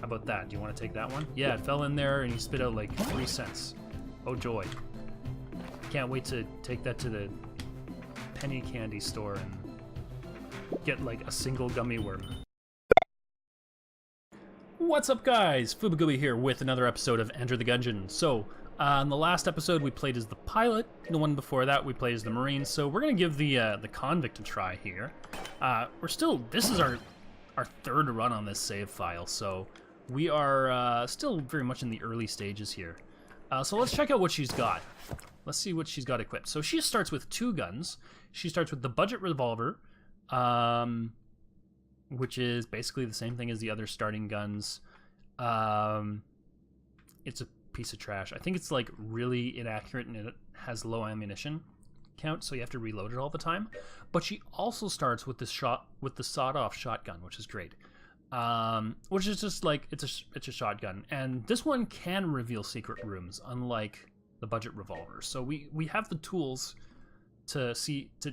How about that? Do you want to take that one? Yeah, it fell in there and he spit out like 3 cents. Oh joy. Can't wait to take that to the penny candy store and get like a single gummy worm. What's up guys? Foobagooba here with another episode of Enter the Gungeon. So, in the last episode we played as the pilot, the one before that we played as the Marine, so we're gonna give the Convict a try here. This is our third run on this save file, so we are still very much in the early stages here. So let's check out what she's got. Let's see what she's got equipped. So she starts with 2 guns. She starts with the budget revolver, which is basically the same thing as the other starting guns. It's a piece of trash. I think it's like really inaccurate and it has low ammunition count, so you have to reload it all the time. But she also starts with the sawed-off shotgun, which is great. Which is just like it's a shotgun, and this one can reveal secret rooms, unlike the budget revolver. So we have the tools to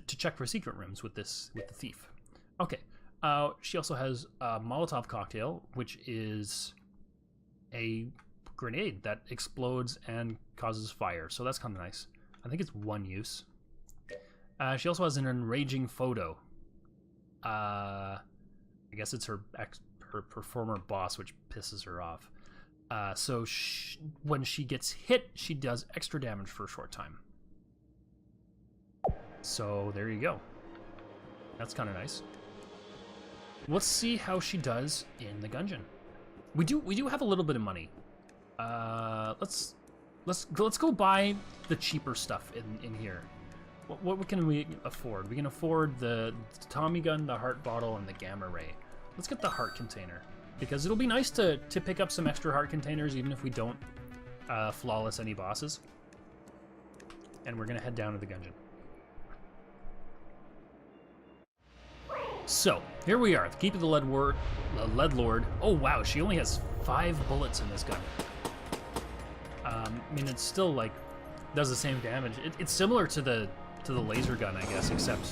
check for secret rooms with the thief. Okay. She also has a Molotov cocktail, which is a grenade that explodes and causes fire. So that's kind of nice. I think it's 1 use. She also has an enraging photo. I guess it's her former boss, which pisses her off. So when she gets hit, she does extra damage for a short time. So there you go. That's kind of nice. Let's see how she does in the Gungeon. We do have a little bit of money. Let's go buy the cheaper stuff in here. What can we afford? We can afford the Tommy gun, the heart bottle, and the gamma ray. Let's get the heart container, because it'll be nice to pick up some extra heart containers even if we don't flawless any bosses. And we're gonna head down to the Gungeon. So, here we are, the Keep of the Lead Lord. Oh wow, she only has 5 bullets in this gun. I mean, it's still like, does the same damage. It's similar to the laser gun, I guess, except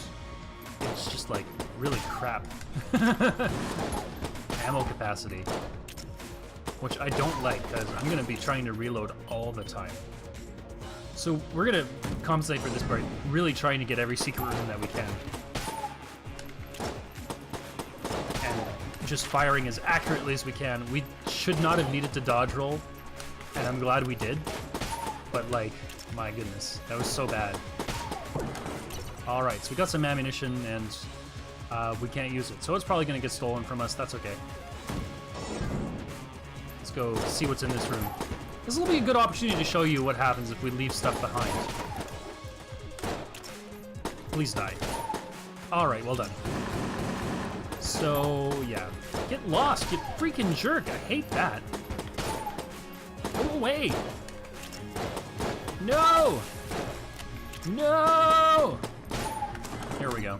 it's just like really crap ammo capacity. Which I don't like, because I'm gonna be trying to reload all the time. So we're gonna compensate for this by really trying to get every secret room that we can. Just firing as accurately as we can. We should not have needed to dodge roll, and I'm glad we did. But like, my goodness, that was so bad. All right, so we got some ammunition, and we can't use it, so it's probably gonna get stolen from us. That's okay. Let's go see what's in this room. This will be a good opportunity to show you what happens if we leave stuff behind. Please die. All right, well done. So, yeah. Get lost, you freaking jerk. I hate that. Go away. No! No! Here we go.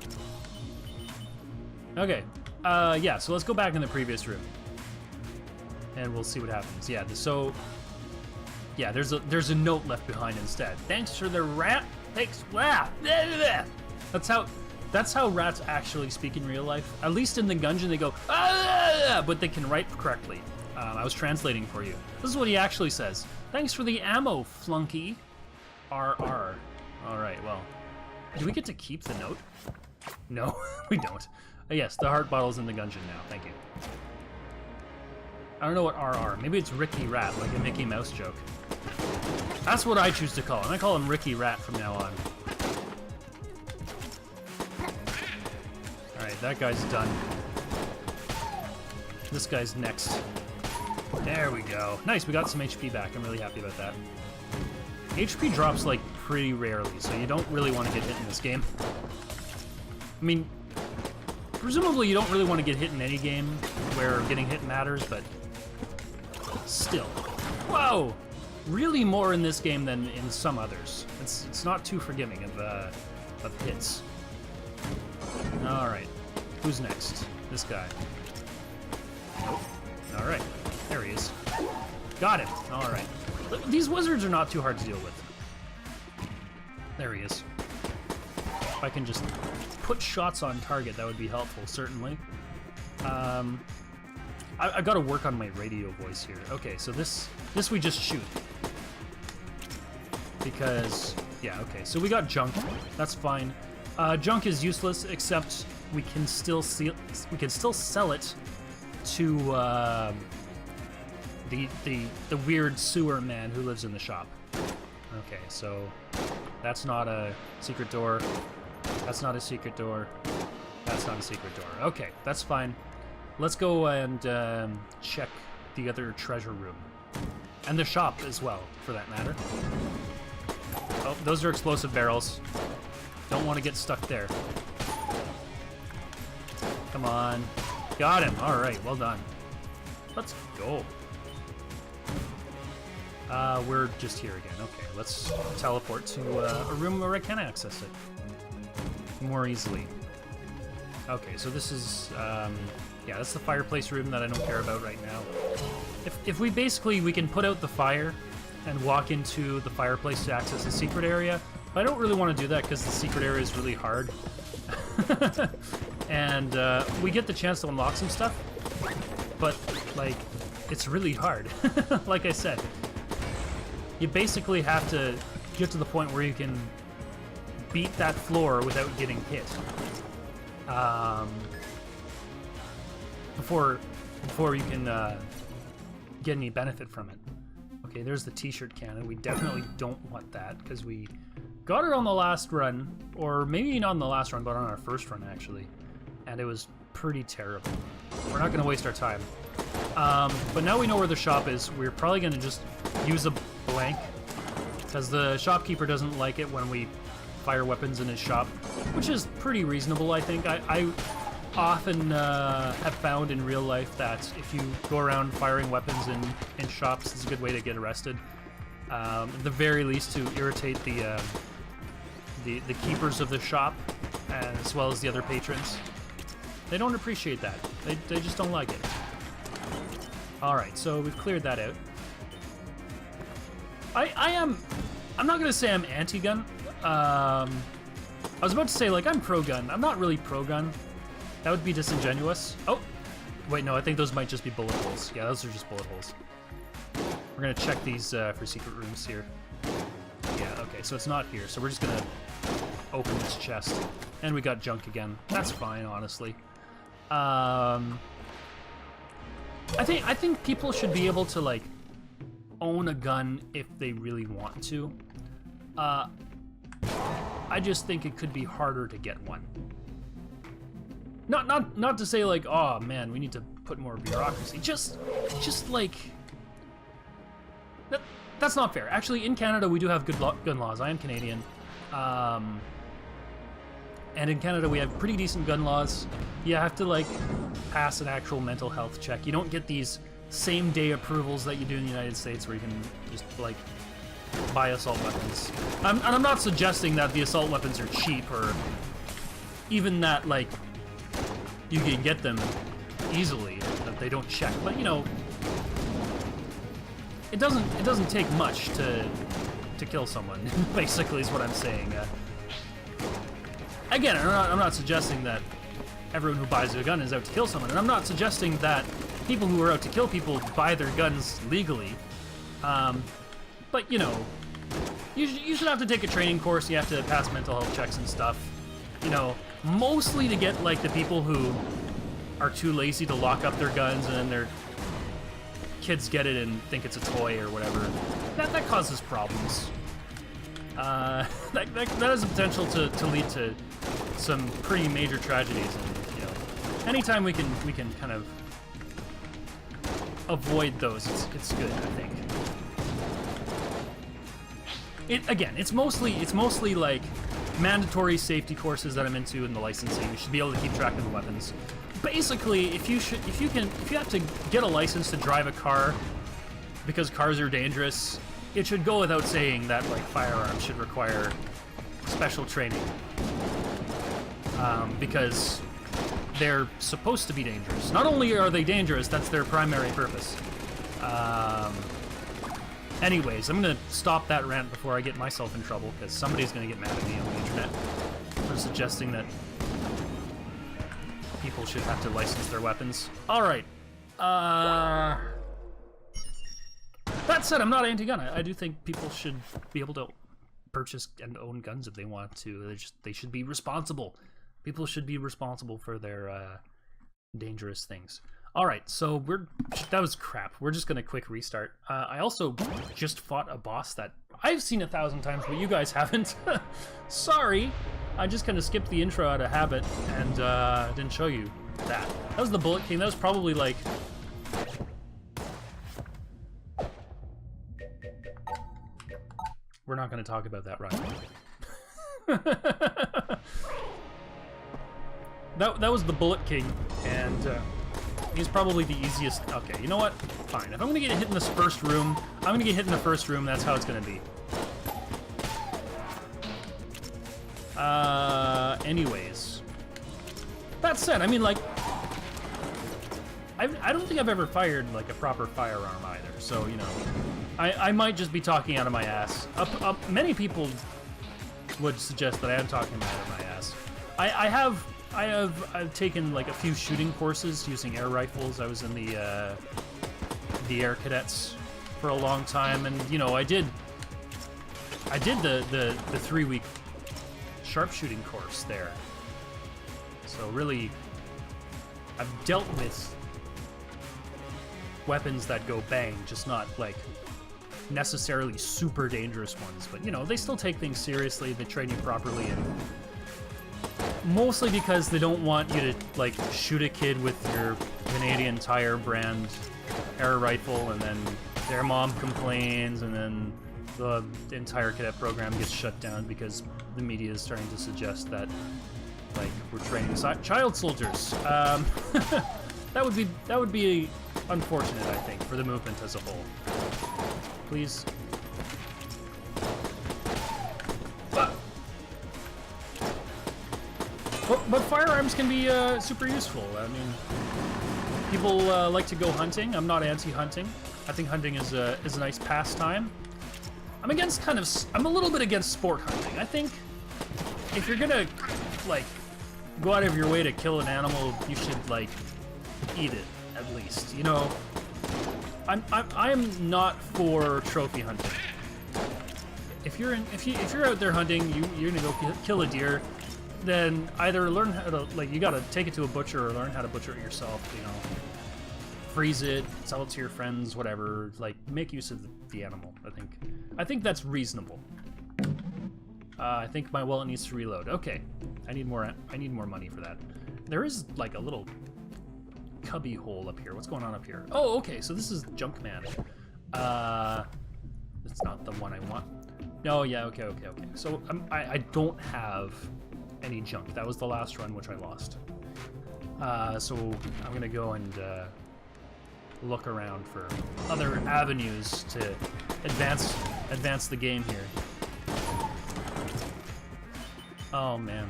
Okay. Yeah, so let's go back in the previous room. And we'll see what happens. Yeah, so... Yeah, there's a note left behind instead. Thanks for the rat... Thanks... That's how rats actually speak in real life. At least in the Gungeon they go, ah, but they can write correctly. I was translating for you. This is what he actually says. Thanks for the ammo, flunky. RR. Alright, well. Do we get to keep the note? No, we don't. Yes, the heart bottle's in the Gungeon now. Thank you. I don't know what RR. Maybe it's Ricky Rat, like a Mickey Mouse joke. That's what I choose to call him. I call him Ricky Rat from now on. Alright, that guy's done. This guy's next. There we go. Nice, we got some HP back. I'm really happy about that. HP drops, like, pretty rarely, so you don't really want to get hit in this game. I mean, presumably you don't really want to get hit in any game where getting hit matters, but still. Whoa! Really more in this game than in some others. It's not too forgiving of hits. Alright. Who's next? This guy. Nope. Alright. There he is. Got it. Alright. These wizards are not too hard to deal with. There he is. If I can just put shots on target, that would be helpful, certainly. I gotta work on my radio voice here. Okay, so this we just shoot. Because, yeah, okay, so we got junk. That's fine. Junk is useless, except we can still sell it to the weird sewer man who lives in the shop. Okay, so that's not a secret door. That's not a secret door. That's not a secret door. Okay, that's fine. Let's go and check the other treasure room. And the shop as well, for that matter. Oh, those are explosive barrels. Don't want to get stuck there. Come on. Got him. All right, well done. Let's go. We're just here again. Okay, let's teleport to a room where I can access it more easily. Okay, so this is, yeah, that's the fireplace room that I don't care about right now. If we we can put out the fire and walk into the fireplace to access the secret area, but I don't really want to do that because the secret area is really hard. And we get the chance to unlock some stuff, but, like, it's really hard. Like I said, you basically have to get to the point where you can beat that floor without getting hit. Before you can get any benefit from it. Okay, there's the t-shirt cannon. We definitely don't want that because we got it on the last run, or maybe not on the last run, but on our first run actually, and it was pretty terrible. We're not going to waste our time. But now we know where the shop is. We're probably going to just use a blank because the shopkeeper doesn't like it when we fire weapons in his shop, which is pretty reasonable, I think. I often have found in real life that if you go around firing weapons in shops, it's a good way to get arrested. At the very least, to irritate the keepers of the shop, as well as the other patrons. They don't appreciate that. They just don't like it. All right, so we've cleared that out. I'm not gonna say I'm anti-gun. I was about to say, like, I'm pro-gun. I'm not really pro-gun. That would be disingenuous. Oh, wait, no, I think those might just be bullet holes. Yeah, those are just bullet holes. We're gonna check these for secret rooms here. Yeah, okay, so it's not here. So we're just gonna open this chest. And we got junk again. That's fine, honestly. I think people should be able to, like, own a gun if they really want to. I just think it could be harder to get one. Not to say, like, oh man, we need to put more bureaucracy. Just like that's not fair. Actually, in Canada we do have good gun laws. I am Canadian, and in Canada we have pretty decent gun laws. You have to, like, pass an actual mental health check. You don't get these same day approvals that you do in the United States, where you can just, like, buy assault weapons. And I'm not suggesting that the assault weapons are cheap, or even that, like, you can get them easily, that they don't check. But, you know, it doesn't take much to kill someone. Basically, is what I'm saying. Again, I'm not suggesting that everyone who buys a gun is out to kill someone, and I'm not suggesting that people who are out to kill people buy their guns legally. But, you know, you should have to take a training course. You have to pass mental health checks and stuff. You know, mostly to get, like, the people who are too lazy to lock up their guns, and then their kids get it and think it's a toy or whatever. That causes problems. That has the potential to lead to some pretty major tragedies, and, you know, anytime we can kind of avoid those, it's good, I think. It's mostly like mandatory safety courses that I'm into in the licensing. You should be able to keep track of the weapons. Basically, if you have to get a license to drive a car because cars are dangerous, it should go without saying that, like, firearms should require special training. Because they're supposed to be dangerous. Not only are they dangerous, that's their primary purpose. Anyways, I'm gonna stop that rant before I get myself in trouble, because somebody's gonna get mad at me on the internet for suggesting that people should have to license their weapons. Alright, That said, I'm not anti-gun. I do think people should be able to purchase and own guns if they want to. They should be responsible. People should be responsible for their dangerous things. All right, so that was crap. We're just gonna quick restart. I also just fought a boss that I've seen 1,000 times, but you guys haven't. Sorry, I just kind of skipped the intro out of habit and didn't show you that. That was the Bullet King. That was probably like. We're not going to talk about that right now. that was the Bullet King, and he's probably the easiest. Okay, you know what? Fine. If I'm going to get hit in this first room, I'm going to get hit in the first room. That's how it's going to be. Anyways. That said, I mean, like, I don't think I've ever fired, like, a proper firearm either, so, you know, I might just be talking out of my ass. Many people would suggest that I am talking out of my ass. I've taken, like, a few shooting courses using air rifles. I was in the Air Cadets for a long time, and, you know, I did the 3-week sharpshooting course there. So really, I've dealt with weapons that go bang, just not like necessarily super dangerous ones. But you know, they still take things seriously. They train you properly, and mostly because they don't want you to like shoot a kid with your Canadian Tire brand air rifle, and then their mom complains, and then the entire cadet program gets shut down because the media is starting to suggest that, like, we're training child soldiers. That would be unfortunate, I think, for the movement as a whole. Please. But firearms can be super useful. I mean, people like to go hunting. I'm not anti-hunting. I think hunting is a nice pastime. I'm a little bit against sport hunting. I think if you're gonna, like, go out of your way to kill an animal, you should, like, eat it, at least, you know? I'm not for trophy hunting. If you're out there hunting, you're gonna go kill a deer, then either learn how to, like, you gotta take it to a butcher or learn how to butcher it yourself, you know? Freeze it, sell it to your friends, whatever, like, make use of the animal, I think that's reasonable. I think my wallet needs to reload. Okay, I need more money for that. There is like a little cubby hole up here. What's going on up here? Oh, okay, so this is Junkman. That's not the one I want. No, yeah, okay. So I don't have any junk. That was the last run, which I lost. So I'm gonna go and look around for other avenues to advance the game here. Oh man.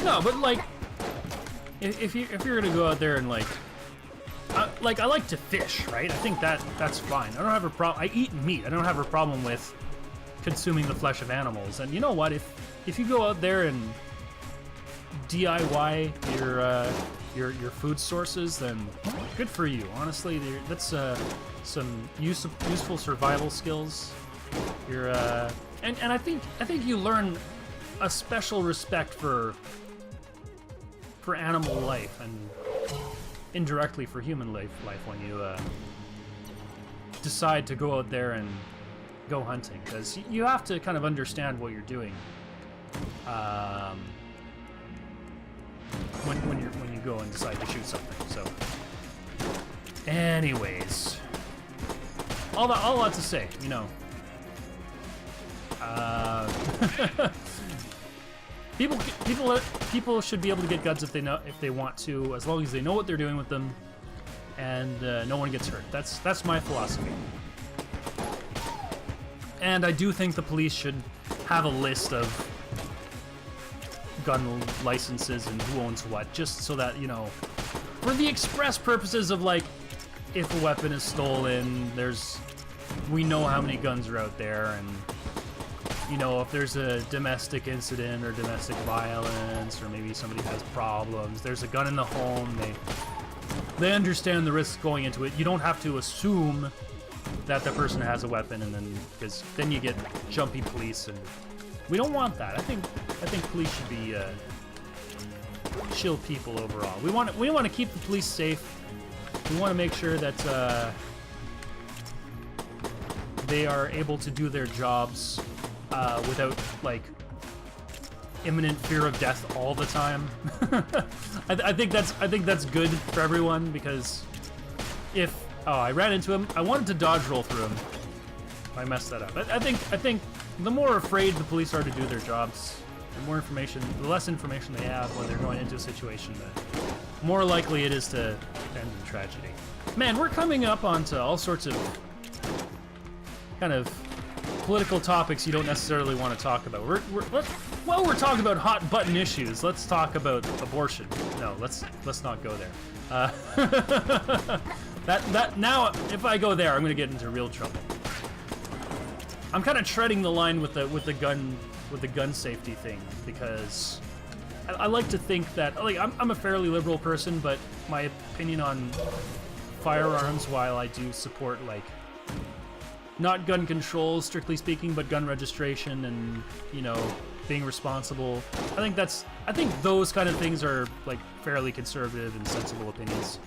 No, but like, if you're gonna go out there and like I like to fish, right? I think that's fine. I don't have a problem. I eat meat. I don't have a problem with consuming the flesh of animals. And you know what? If you go out there and DIY your food sources, then good for you. Honestly, that's some useful survival skills. You're and I think you learn a special respect for animal life and indirectly for human life when you decide to go out there and go hunting, because you have to kind of understand what you're doing when you go and decide to shoot something. So anyways, all that to say, you know, people should be able to get guns if they want to, as long as they know what they're doing with them, and no one gets hurt. That's my philosophy. And I do think the police should have a list of gun licenses and who owns what, just so that, you know, for the express purposes of, like, if a weapon is stolen, we know how many guns are out there, and you know, if there's a domestic incident or domestic violence, or maybe somebody has problems, there's a gun in the home, they understand the risks going into it. You don't have to assume that the person has a weapon, and then, because then you get jumpy police, and we don't want that. I think police should be chill people overall. We want to keep the police safe. We want to make sure that they are able to do their jobs without like imminent fear of death all the time. I think that's good for everyone, because if I ran into him, I wanted to dodge roll through him. I messed that up. I think the more afraid the police are to do their jobs, the less information they have when they're going into a situation, the more likely it is to end in tragedy. Man, we're coming up onto all sorts of kind of political topics you don't necessarily want to talk about. We're talking about hot button issues. Let's talk about abortion. No, let's not go there. That now, if I go there, I'm going to get into real trouble. I'm kind of treading the line with the gun safety thing, because I like to think that, like, I'm a fairly liberal person, but my opinion on firearms, while I do support, like, not gun control strictly speaking, but gun registration and, you know, being responsible, I think those kind of things are, like, fairly conservative and sensible opinions.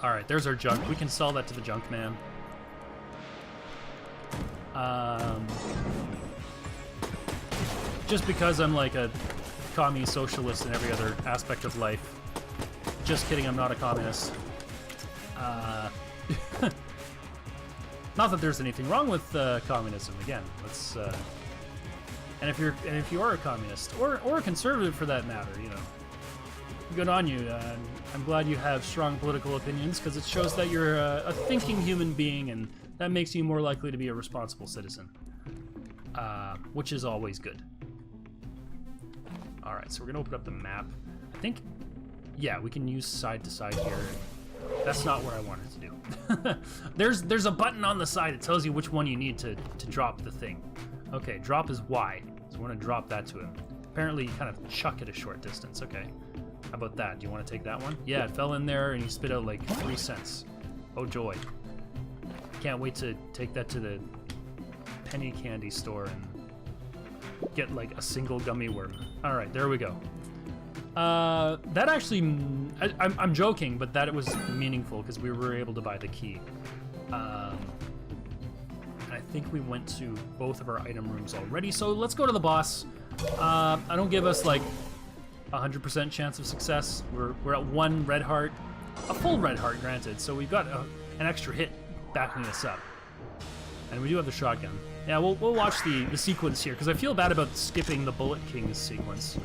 All right, there's our junk. We can sell that to the junk man. Just because I'm like a commie socialist in every other aspect of life. Just kidding, I'm not a communist. Not that there's anything wrong with communism. Again, let's. And if you are a communist or a conservative for that matter, you know, good on you. I'm glad you have strong political opinions, because it shows that you're a thinking human being, and that makes you more likely to be a responsible citizen, which is always good. All right, so we're gonna open up the map. I think, yeah, we can use side to side here. That's not what I wanted to do. There's a button on the side that tells you which one you need to drop the thing. Okay, drop is Y, so we're gonna drop that to him. Apparently you kind of chuck it a short distance. Okay, how about that? Do you want to take that one? Yeah, it fell in there and he spit out like 3 cents. Oh joy. Can't wait to take that to the penny candy store and get like a single gummy worm. All right, there we go. That actually, I'm joking, but that it was meaningful because we were able to buy the key. I think we went to both of our item rooms already, so let's go to the boss. I don't give us like 100% chance of success. We're at 1 red heart, a full red heart granted, so we've got an extra hit backing us up, and we do have the shotgun. Yeah, we'll watch the sequence here, because I feel bad about skipping the Bullet King's sequence.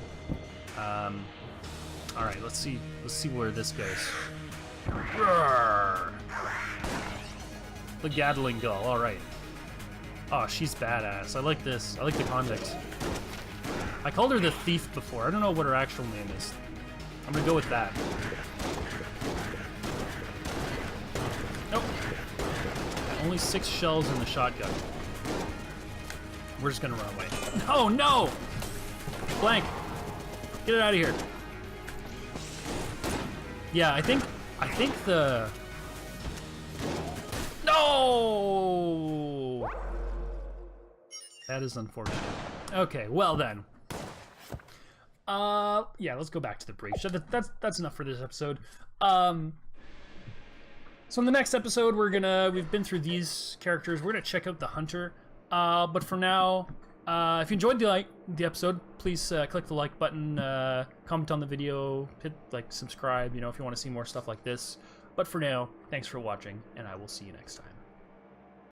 All right, let's see where this goes. Roar! The Gatling Gull. All right. Oh, she's badass. I like this. I like the Convict. I called her the Thief before. I don't know what her actual name is. I'm gonna go with that. Nope. Only 6 shells in the shotgun. We're just gonna run away. Oh no! Blank. Get it out of here. Yeah, I think the... No! That is unfortunate. Okay, well then. Yeah, let's go back to the breach. That's enough for this episode. So in the next episode, we've been through these characters. We're gonna check out the Hunter. But for now, if you enjoyed the episode, please click the like button, comment on the video, hit like, subscribe, you know, if you want to see more stuff like this. But for now, thanks for watching, and I will see you next time.